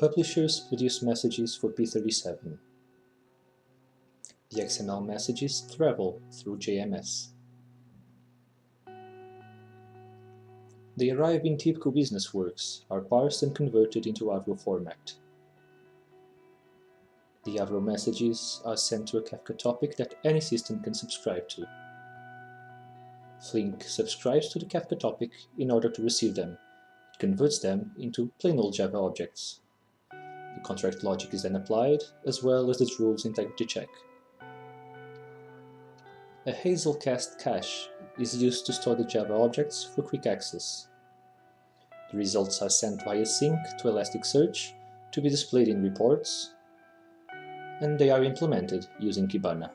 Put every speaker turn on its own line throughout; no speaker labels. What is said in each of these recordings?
Publishers produce messages for P37. The XML messages travel through JMS. They arrive in typical business works, are parsed and converted into Avro format. The Avro messages are sent to a Kafka topic that any system can subscribe to. Flink subscribes to the Kafka topic in order to receive them. It converts them into plain old Java objects. The contract logic is then applied, as well as the rules integrity check. A Hazelcast cache is used to store the Java objects for quick access. The results are sent via sync to Elasticsearch to be displayed in reports, and they are implemented using Kibana.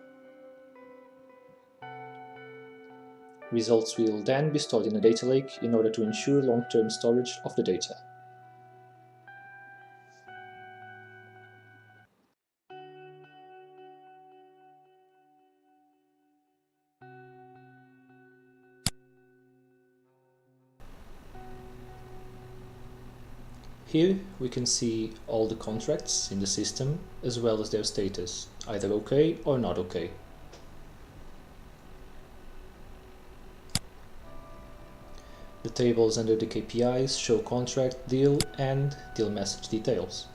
Results will then be stored in a data lake in order to ensure long-term storage of the data. Here we can see all the contracts in the system as well as their status, either OK or not OK. The tables under the KPIs show contract, deal and deal message details.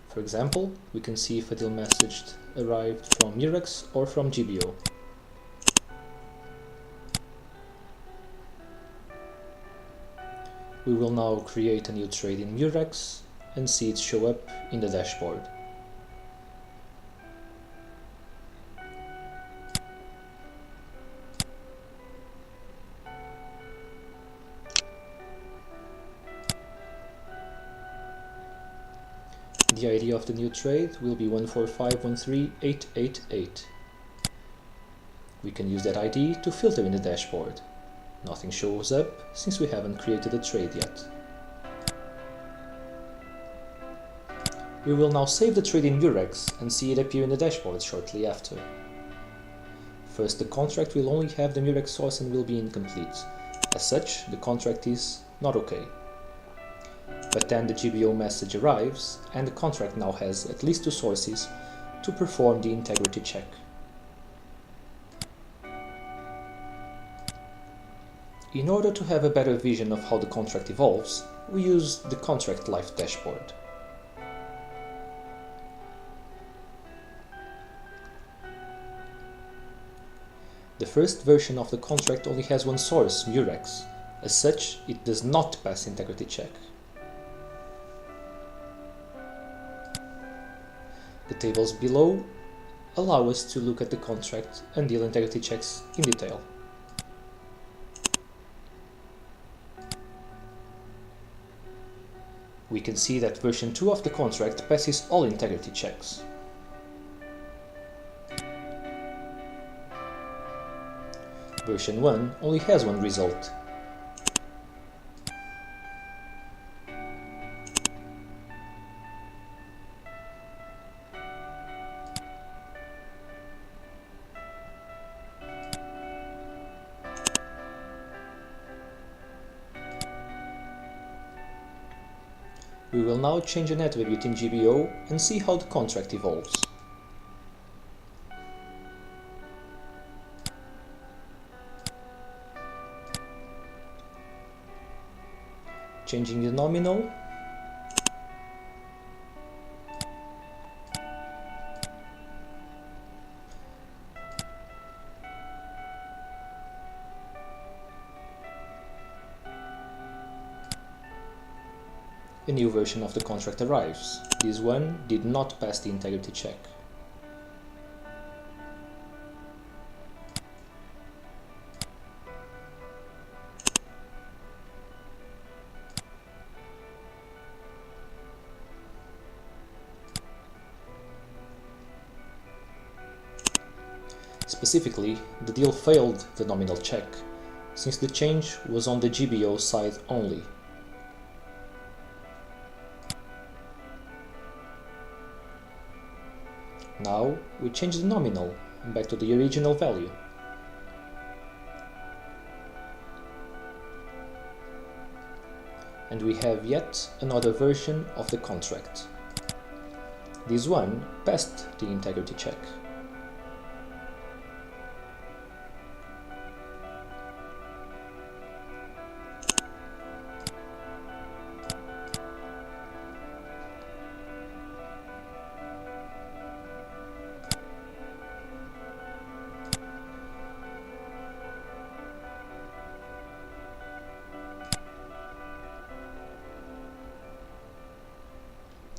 For example, we can see if a deal message arrived from Murex or from GBO. We will now create a new trade in Murex and see it show up in the dashboard. The ID of the new trade will be 145138888. We can use that ID to filter in the dashboard. Nothing shows up since we haven't created a trade yet. We will now save the trade in Murex and see it appear in the dashboard shortly after. First, the contract will only have the Murex source and will be incomplete. As such, the contract is not OK. But then the GBO message arrives and the contract now has at least two sources to perform the integrity check. In order to have a better vision of how the contract evolves, we use the contract life dashboard. The first version of the contract only has one source, Murex. As such, it does not pass integrity check. The tables below allow us to look at the contract and deal integrity checks in detail. We can see that version 2 of the contract passes all integrity checks. Version 1 only has one result. We will now change an attribute in GBO and see how the contract evolves. Changing the nominal, a new version of the contract arrives. This one did not pass the integrity check. Specifically, the deal failed the nominal check, since the change was on the GBO side only. Now we change the nominal back to the original value. and we have yet another version of the contract. This one passed the integrity check.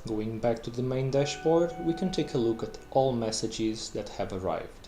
Going back to the main dashboard, we can take a look at all messages that have arrived.